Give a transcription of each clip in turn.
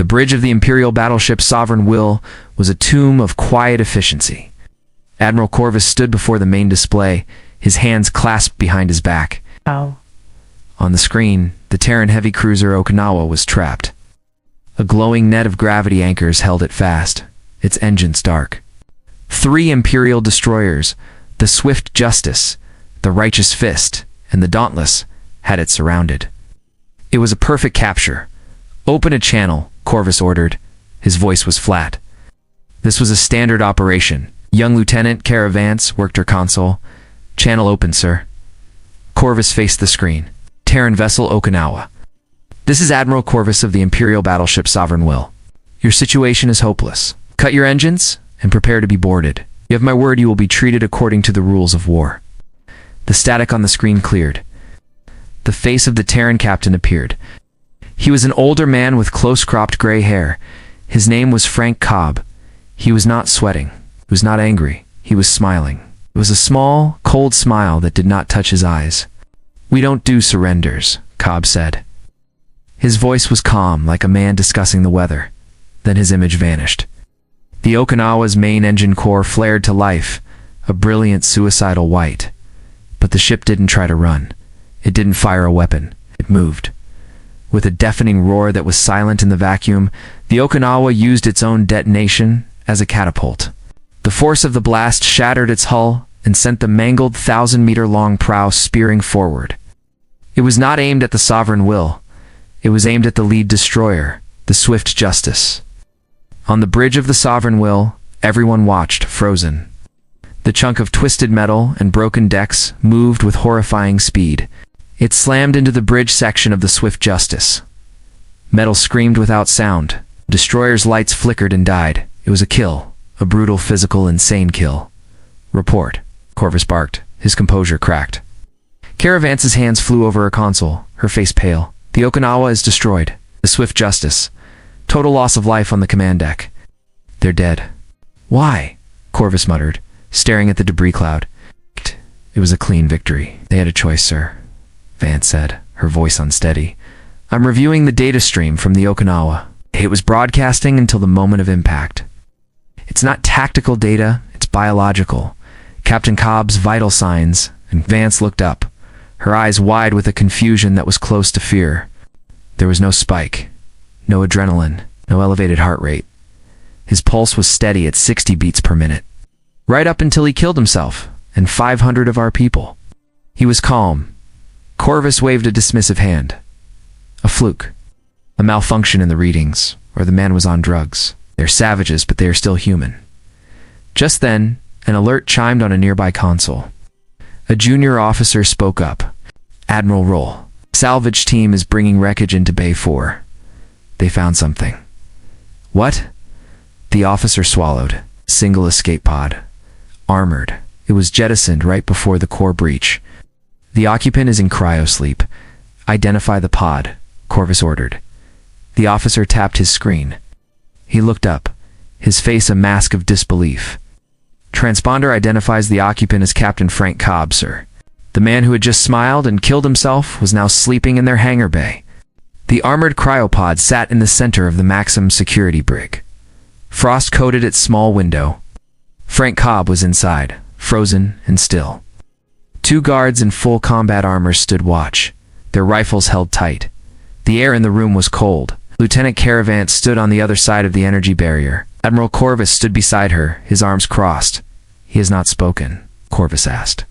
The bridge of the Imperial battleship Sovereign Will was a tomb of quiet efficiency. Admiral Corvus stood before the main display, his hands clasped behind his back. Ow. On the screen, the Terran heavy cruiser Okinawa was trapped. A glowing net of gravity anchors held it fast, its engines dark. 3 Imperial destroyers, the Swift Justice, the Righteous Fist, and the Dauntless, had it surrounded. It was a perfect capture. "Open a channel," Corvus ordered. His voice was flat. This was a standard operation. Young Lieutenant Cara Vance worked her console. "Channel open, sir." Corvus faced the screen. "Terran vessel Okinawa. This is Admiral Corvus of the Imperial battleship Sovereign Will. Your situation is hopeless. Cut your engines and prepare to be boarded. You have my word you will be treated according to the rules of war." The static on the screen cleared. The face of the Terran captain appeared. He was an older man with close-cropped gray hair. His name was Frank Cobb. He was not sweating. He was not angry. He was smiling. It was a small, cold smile that did not touch his eyes. "We don't do surrenders," Cobb said. His voice was calm, like a man discussing the weather. Then his image vanished. The Okinawa's main engine core flared to life, a brilliant suicidal white. But the ship didn't try to run. It didn't fire a weapon. It moved. With a deafening roar that was silent in the vacuum, the Okinawa used its own detonation as a catapult. The force of the blast shattered its hull and sent the mangled 1,000-meter-long prow spearing forward. It was not aimed at the Sovereign Will. It was aimed at the lead destroyer, the Swift Justice. On the bridge of the Sovereign Will, everyone watched, frozen. The chunk of twisted metal and broken decks moved with horrifying speed. It slammed into the bridge section of the Swift Justice. Metal screamed without sound. Destroyer's lights flickered and died. It was a kill, a brutal, physical, insane kill. "Report," Corvus barked. His composure cracked. Cara Vance's hands flew over her console, her face pale. "The Okinawa is destroyed. The Swift Justice. Total loss of life on the command deck. They're dead." "Why?" Corvus muttered, staring at the debris cloud. "It was a clean victory. They had a choice, sir," Vance said, her voice unsteady. "I'm reviewing the data stream from the Okinawa. It was broadcasting until the moment of impact. It's not tactical data, it's biological. Captain Cobb's vital signs," and Vance looked up, her eyes wide with a confusion that was close to fear. There was no spike, no adrenaline, no elevated heart rate. His pulse was steady at 60 beats per minute. Right up until he killed himself, and 500 of our people. He was calm. Corvus waved a dismissive hand. "A fluke. A malfunction in the readings, or the man was on drugs. They're savages, but they are still human." Just then, an alert chimed on a nearby console. A junior officer spoke up. "Admiral Roll. Salvage team is bringing wreckage into Bay 4. They found something." "What?" The officer swallowed. "Single escape pod. Armored. It was jettisoned right before the core breach. The occupant is in cryosleep. Identify the pod," Corvus ordered. The officer tapped his screen. He looked up, his face a mask of disbelief. "Transponder identifies the occupant as Captain Frank Cobb, sir. The man who had just smiled and killed himself was now sleeping in their hangar bay." The armored cryopod sat in the center of the Maxim security brig. Frost coated its small window. Frank Cobb was inside, frozen and still. 2 guards in full combat armor stood watch, their rifles held tight. The air in the room was cold. Lieutenant Cara Vance stood on the other side of the energy barrier. Admiral Corvus stood beside her, his arms crossed. "He has not spoken?" Corvus asked.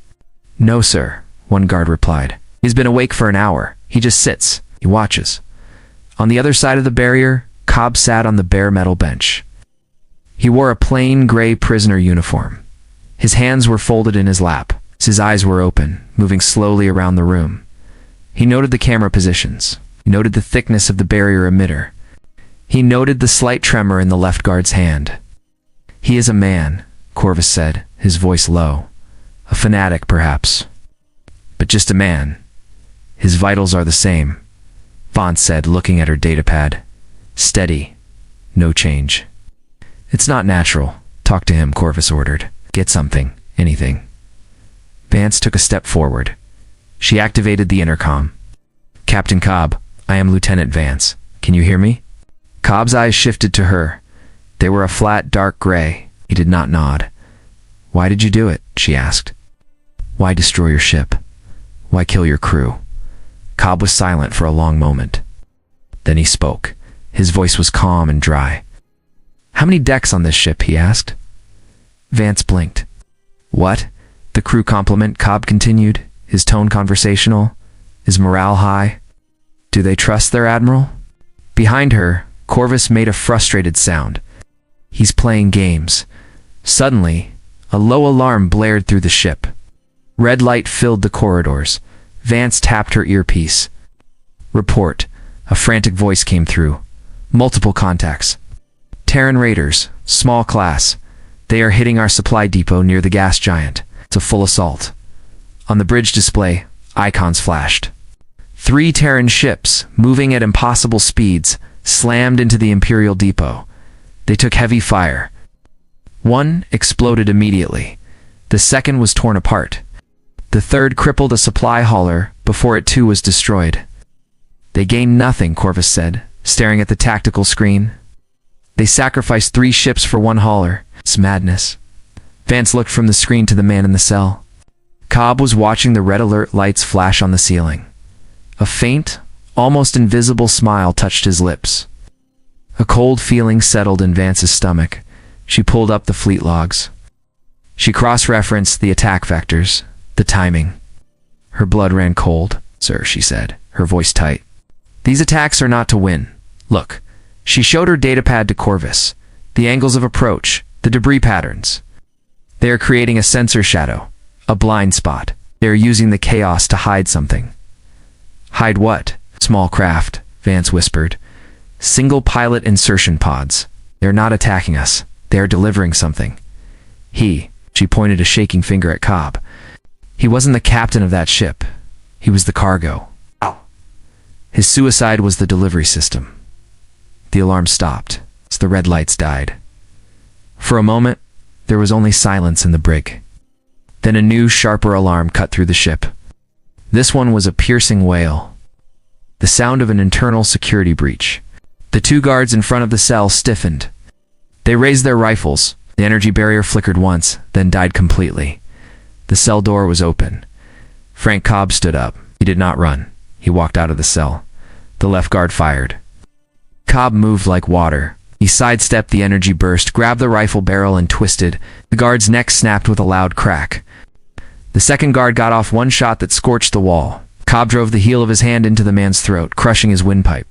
"No, sir," one guard replied. "He's been awake for an hour. He just sits. He watches." On the other side of the barrier, Cobb sat on the bare metal bench. He wore a plain gray prisoner uniform. His hands were folded in his lap. His eyes were open, moving slowly around the room. He noted the camera positions. He noted the thickness of the barrier emitter. He noted the slight tremor in the left guard's hand. "He is a man," Corvus said, his voice low. "A fanatic, perhaps. But just a man. His vitals are the same," Vance said, looking at her datapad. "Steady. No change." "It's not natural. Talk to him," Corvus ordered. "Get something. Anything." Vance took a step forward. She activated the intercom. "Captain Cobb, I am Lieutenant Vance. Can you hear me?" Cobb's eyes shifted to her. They were a flat, dark gray. He did not nod. "Why did you do it?" she asked. "Why destroy your ship? Why kill your crew?" Cobb was silent for a long moment. Then he spoke. His voice was calm and dry. "How many decks on this ship?" he asked. Vance blinked. "What?" The crew compliment, Cobb continued, his tone conversational. "Is morale high? Do they trust their admiral?" Behind her, Corvus made a frustrated sound. "He's playing games." Suddenly, a low alarm blared through the ship. Red light filled the corridors. Vance tapped her earpiece. "Report." A frantic voice came through. "Multiple contacts. Terran raiders, small class. They are hitting our supply depot near the gas giant. It's a full assault." On the bridge display, icons flashed. 3 Terran ships, moving at impossible speeds, slammed into the Imperial depot. They took heavy fire. One exploded immediately. The second was torn apart. The third crippled a supply hauler before it too was destroyed. "They gained nothing," Corvus said, staring at the tactical screen. "They sacrificed 3 ships for 1 hauler. It's madness." Vance looked from the screen to the man in the cell. Cobb was watching the red alert lights flash on the ceiling. A faint, almost invisible smile touched his lips. A cold feeling settled in Vance's stomach. She pulled up the fleet logs. She cross-referenced the attack vectors, the timing. Her blood ran cold. "Sir," she said, her voice tight. "These attacks are not to win. Look." She showed her datapad to Corvus. "The angles of approach, the debris patterns. They are creating a sensor shadow, a blind spot. They are using the chaos to hide something." "Hide what?" "Small craft," Vance whispered. "Single pilot insertion pods. They are not attacking us. They are delivering something." She pointed a shaking finger at Cobb. "He wasn't the captain of that ship. He was the cargo. His suicide was the delivery system." The alarm stopped as the red lights died. For a moment, there was only silence in the brig. Then a new, sharper alarm cut through the ship. This one was a piercing wail. The sound of an internal security breach. The 2 guards in front of the cell stiffened. They raised their rifles. The energy barrier flickered once, then died completely. The cell door was open. Frank Cobb stood up. He did not run. He walked out of the cell. The left guard fired. Cobb moved like water. He sidestepped the energy burst, grabbed the rifle barrel, and twisted. The guard's neck snapped with a loud crack. The second guard got off one shot that scorched the wall. Cobb drove the heel of his hand into the man's throat, crushing his windpipe.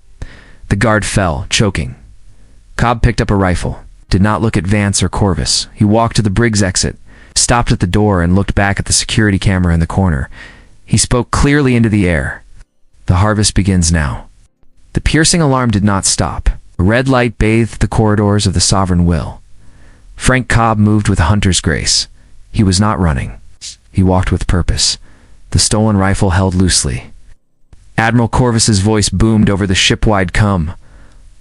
The guard fell, choking. Cobb picked up a rifle. Did not look at Vance or Corvus. He walked to the brig's exit, stopped at the door, and looked back at the security camera in the corner. He spoke clearly into the air. "The harvest begins now." The piercing alarm did not stop. A red light bathed the corridors of the Sovereign Will. Frank Cobb moved with a hunter's grace. He was not running. He walked with purpose. The stolen rifle held loosely. Admiral Corvus's voice boomed over the ship-wide comm.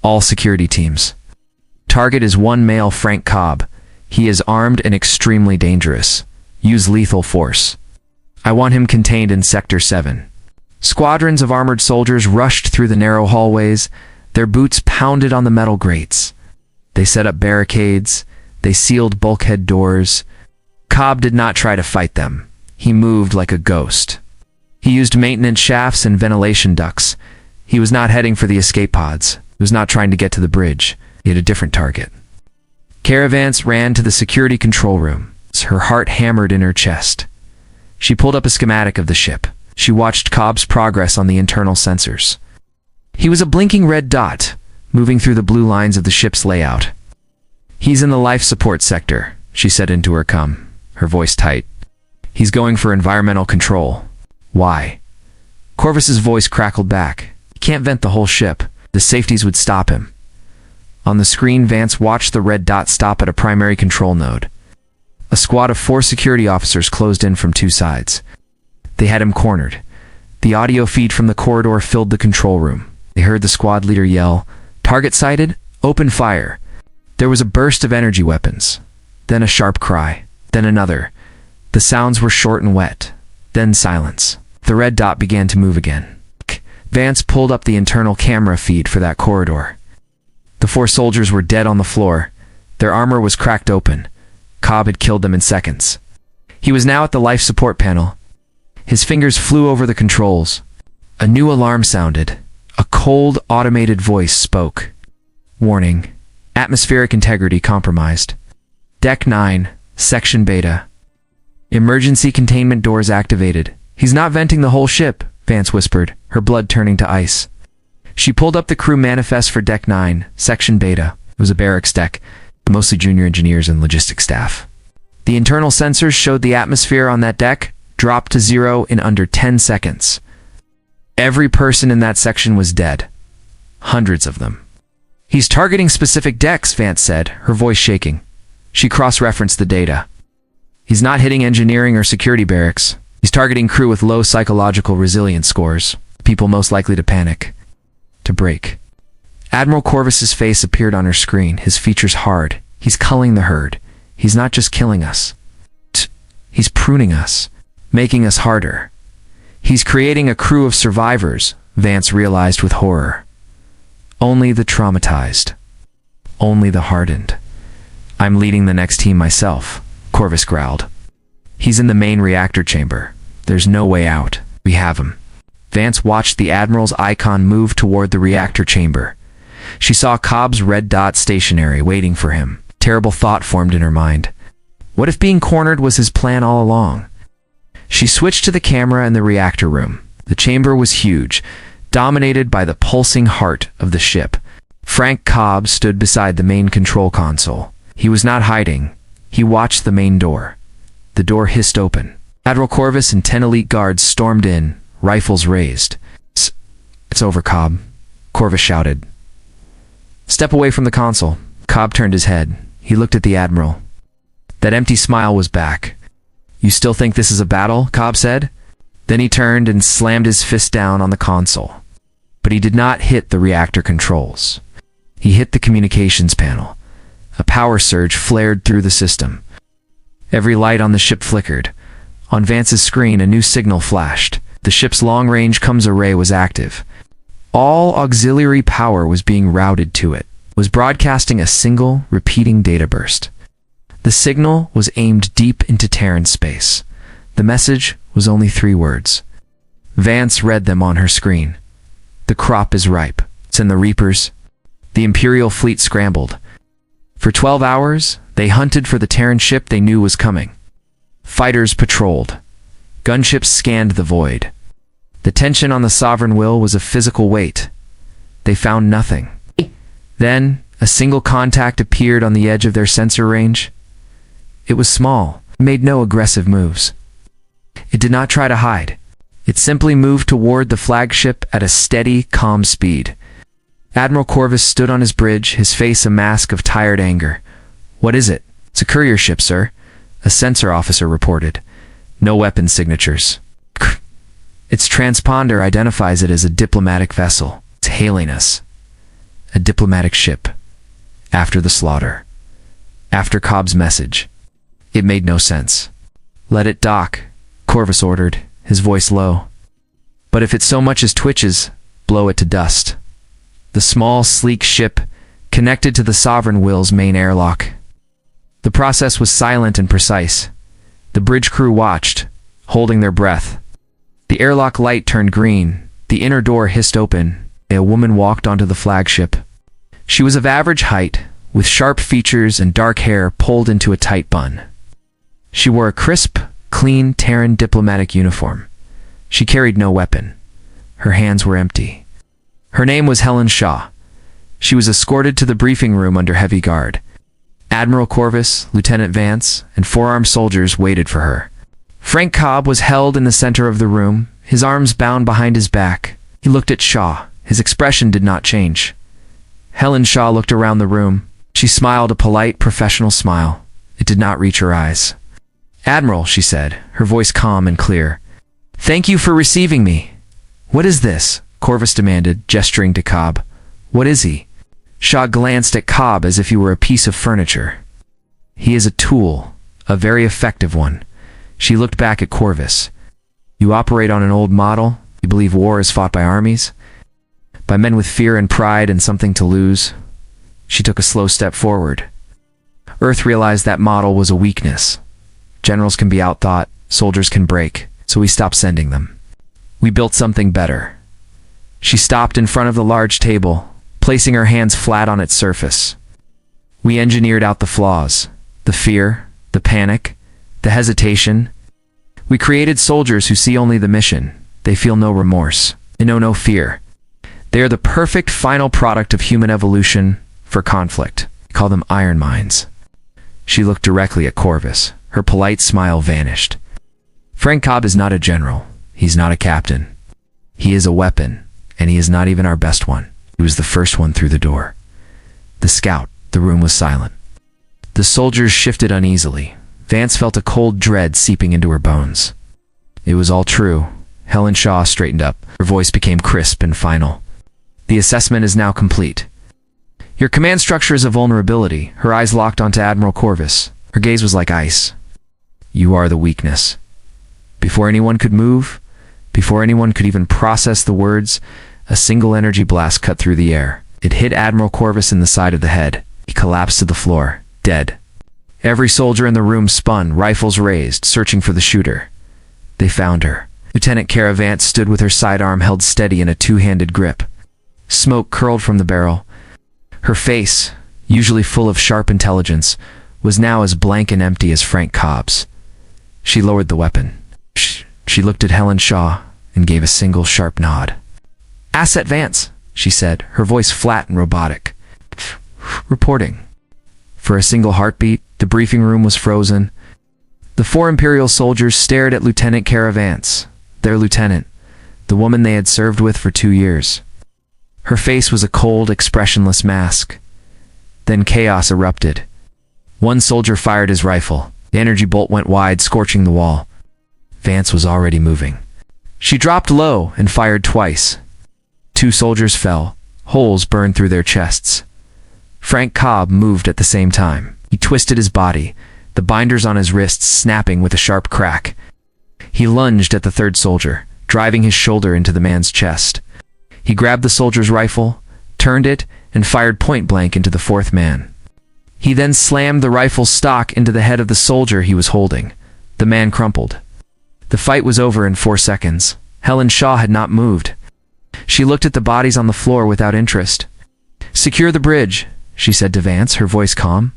"All security teams. Target is 1 male Frank Cobb. He is armed and extremely dangerous. Use lethal force. I want him contained in Sector 7. Squadrons of armored soldiers rushed through the narrow hallways. Their boots pounded on the metal grates. They set up barricades. They sealed bulkhead doors. Cobb did not try to fight them. He moved like a ghost. He used maintenance shafts and ventilation ducts. He was not heading for the escape pods. He was not trying to get to the bridge. He had a different target. Caravans ran to the security control room. Her heart hammered in her chest. She pulled up a schematic of the ship. She watched Cobb's progress on the internal sensors. He was a blinking red dot, moving through the blue lines of the ship's layout. "He's in the life support sector," she said into her comm, her voice tight. "He's going for environmental control." "Why?" Corvus's voice crackled back. "He can't vent the whole ship. The safeties would stop him." On the screen, Vance watched the red dot stop at a primary control node. A squad of 4 security officers closed in from 2 sides. They had him cornered. The audio feed from the corridor filled the control room. They heard the squad leader yell, "Target sighted, open fire." There was a burst of energy weapons, then a sharp cry, then another. The sounds were short and wet, then silence. The red dot began to move again. Vance pulled up the internal camera feed for that corridor. The 4 soldiers were dead on the floor. Their armor was cracked open. Cobb had killed them in seconds. He was now at the life support panel. His fingers flew over the controls. A new alarm sounded. A cold, automated voice spoke. Warning. Atmospheric integrity compromised. Deck 9, Section Beta. Emergency containment doors activated. He's not venting the whole ship, Vance whispered, her blood turning to ice. She pulled up the crew manifest for Deck 9, Section Beta. It was a barracks deck, mostly junior engineers and logistics staff. The internal sensors showed the atmosphere on that deck dropped to 0 in under 10 seconds. Every person in that section was dead. Hundreds of them. He's targeting specific decks, Vance said, her voice shaking. She cross-referenced the data. He's not hitting engineering or security barracks. He's targeting crew with low psychological resilience scores, people most likely to panic, to break. Admiral Corvus's face appeared on her screen, his features hard. He's culling the herd. He's not just killing us. He's pruning us, making us harder. He's creating a crew of survivors, Vance realized with horror. Only the traumatized. Only the hardened. I'm leading the next team myself, Corvus growled. He's in the main reactor chamber. There's no way out. We have him. Vance watched the Admiral's icon move toward the reactor chamber. She saw Cobb's red dot stationary, waiting for him. Terrible thought formed in her mind. What if being cornered was his plan all along? She switched to the camera in the reactor room. The chamber was huge, dominated by the pulsing heart of the ship. Frank Cobb stood beside the main control console. He was not hiding. He watched the main door. The door hissed open. Admiral Corvus and 10 elite guards stormed in, rifles raised. It's over, Cobb, Corvus shouted. Step away from the console. Cobb turned his head. He looked at the Admiral. That empty smile was back. You still think this is a battle? Cobb said. Then he turned and slammed his fist down on the console. But he did not hit the reactor controls. He hit the communications panel. A power surge flared through the system. Every light on the ship flickered. On Vance's screen, a new signal flashed. The ship's long-range comms array was active. All auxiliary power was being routed to it, was broadcasting a single, repeating data burst. The signal was aimed deep into Terran space. The message was only 3 words. Vance read them on her screen. The crop is ripe. It's in the reapers. The Imperial fleet scrambled. For 12 hours, they hunted for the Terran ship they knew was coming. Fighters patrolled. Gunships scanned the void. The tension on the Sovereign Will was a physical weight. They found nothing. Then, a single contact appeared on the edge of their sensor range. It was small, made no aggressive moves. It did not try to hide. It simply moved toward the flagship at a steady, calm speed. Admiral Corvus stood on his bridge, his face a mask of tired anger. What is it? It's a courier ship, sir, a sensor officer reported. No weapon signatures. Its transponder identifies it as a diplomatic vessel. It's hailing us. A diplomatic ship. After the slaughter. After Cobb's message. It made no sense. Let it dock, Corvus ordered, his voice low. But if it so much as twitches, blow it to dust. The small, sleek ship connected to the Sovereign Will's main airlock. The process was silent and precise. The bridge crew watched, holding their breath. The airlock light turned green. The inner door hissed open. A woman walked onto the flagship. She was of average height, with sharp features and dark hair pulled into a tight bun. She wore a crisp, clean Terran diplomatic uniform. She carried no weapon. Her hands were empty. Her name was Helen Shaw. She was escorted to the briefing room under heavy guard. Admiral Corvus, Lieutenant Vance, and 4 armed soldiers waited for her. Frank Cobb was held in the center of the room, his arms bound behind his back. He looked at Shaw. His expression did not change. Helen Shaw looked around the room. She smiled a polite, professional smile. It did not reach her eyes. Admiral, she said, her voice calm and clear. Thank you for receiving me. What is this? Corvus demanded, gesturing to Cobb. What is he? Shaw glanced at Cobb as if he were a piece of furniture. He is a tool, a very effective one. She looked back at Corvus. You operate on an old model? You believe war is fought by armies? By men with fear and pride and something to lose? She took a slow step forward. Earth realized that model was a weakness. Generals can be outthought, soldiers can break, so we stopped sending them. We built something better. She stopped in front of the large table, placing her hands flat on its surface. We engineered out the flaws, the fear, the panic, the hesitation. We created soldiers who see only the mission. They feel no remorse. They know no fear. They are the perfect final product of human evolution for conflict. We call them iron minds. She looked directly at Corvus. Her polite smile vanished. Frank Cobb is not a general. He's not a captain. He is a weapon, and he is not even our best one. He was the first one through the door. The scout. The room was silent. The soldiers shifted uneasily. Vance felt a cold dread seeping into her bones. It was all true. Helen Shaw straightened up. Her voice became crisp and final. The assessment is now complete. Your command structure is a vulnerability. Her eyes locked onto Admiral Corvus. Her gaze was like ice. You are the weakness. Before anyone could move, before anyone could even process the words, a single energy blast cut through the air. It hit Admiral Corvus in the side of the head. He collapsed to the floor, dead. Every soldier in the room spun, rifles raised, searching for the shooter. They found her. Lieutenant Cara Vance stood with her sidearm held steady in a two-handed grip. Smoke curled from the barrel. Her face, usually full of sharp intelligence, was now as blank and empty as Frank Cobb's. She lowered the weapon. She looked at Helen Shaw and gave a single sharp nod. "Asset Vance," she said, her voice flat and robotic. "Reporting." For a single heartbeat, the briefing room was frozen. The 4 Imperial soldiers stared at Lieutenant Cara Vance, their lieutenant, the woman they had served with for 2 years. Her face was a cold, expressionless mask. Then chaos erupted. One soldier fired his rifle. The energy bolt went wide, scorching the wall. Vance was already moving. She dropped low and fired twice. 2 soldiers fell. Holes burned through their chests. Frank Cobb moved at the same time. He twisted his body, the binders on his wrists snapping with a sharp crack. He lunged at the 3rd soldier, driving his shoulder into the man's chest. He grabbed the soldier's rifle, turned it, and fired point-blank into the 4th man. He then slammed the rifle's stock into the head of the soldier he was holding. The man crumpled. The fight was over in 4 seconds. Helen Shaw had not moved. She looked at the bodies on the floor without interest. "Secure the bridge," she said to Vance, her voice calm.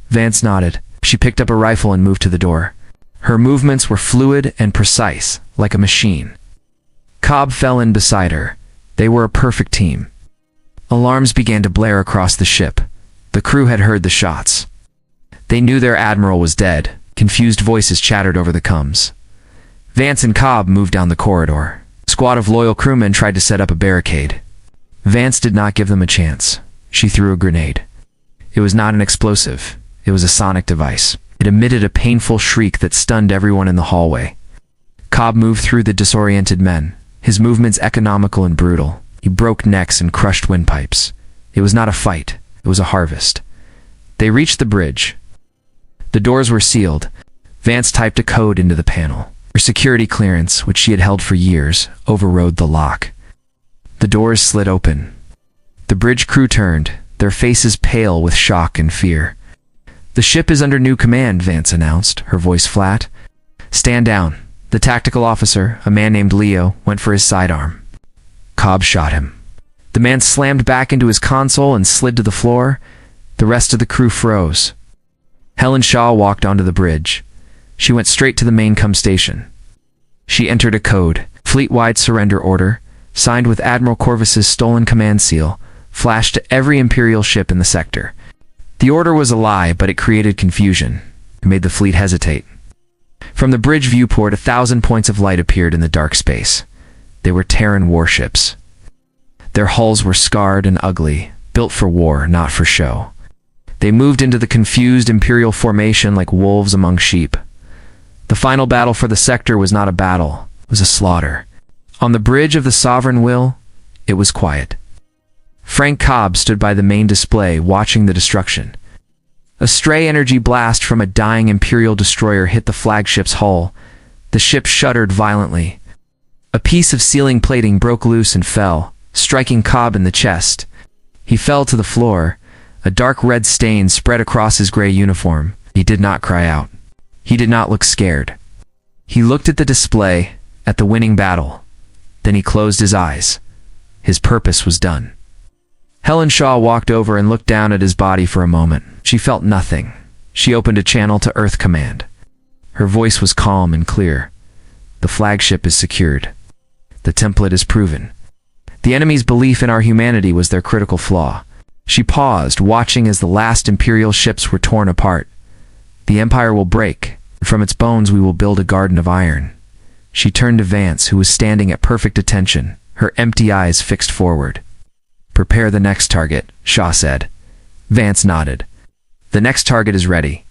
Vance nodded. She picked up a rifle and moved to the door. Her movements were fluid and precise, like a machine. Cobb fell in beside her. They were a perfect team. Alarms began to blare across the ship. The crew had heard the shots. They knew their admiral was dead. Confused voices chattered over the comms. Vance and Cobb moved down the corridor. A squad of loyal crewmen tried to set up a barricade. Vance did not give them a chance. She threw a grenade. It was not an explosive. It was a sonic device. It emitted a painful shriek that stunned everyone in the hallway. Cobb moved through the disoriented men, his movements economical and brutal. He broke necks and crushed windpipes. It was not a fight. It was a harvest. They reached the bridge. The doors were sealed. Vance typed a code into the panel. Her security clearance, which she had held for years, overrode the lock. The doors slid open. The bridge crew turned, their faces pale with shock and fear. "The ship is under new command," Vance announced, her voice flat. "Stand down." The tactical officer, a man named Leo, went for his sidearm. Cobb shot him. The man slammed back into his console and slid to the floor. The rest of the crew froze. Helen Shaw walked onto the bridge. She went straight to the main comm station. She entered a code, fleet-wide surrender order, signed with Admiral Corvus's stolen command seal, flashed to every Imperial ship in the sector. The order was a lie, but it created confusion. It made the fleet hesitate. From the bridge viewport, 1,000 points of light appeared in the dark space. They were Terran warships. Their hulls were scarred and ugly, built for war, not for show. They moved into the confused Imperial formation like wolves among sheep. The final battle for the sector was not a battle, it was a slaughter. On the bridge of the Sovereign Will, it was quiet. Frank Cobb stood by the main display, watching the destruction. A stray energy blast from a dying Imperial destroyer hit the flagship's hull. The ship shuddered violently. A piece of ceiling plating broke loose and fell, striking Cobb in the chest. He fell to the floor, A dark red stain spread across his gray uniform. He did not cry out. He did not look scared. He looked at the display, at the winning battle. Then he closed his eyes. His purpose was done. Helen Shaw walked over and looked down at his body for a moment. She felt nothing. She opened a channel to Earth Command. Her voice was calm and clear. The flagship is secured. The template is proven. The enemy's belief in our humanity was their critical flaw. She paused, watching as the last Imperial ships were torn apart. The Empire will break. From its bones we will build a garden of iron. She turned to Vance, who was standing at perfect attention, her empty eyes fixed forward. Prepare the next target, Shaw said. Vance nodded. The next target is ready.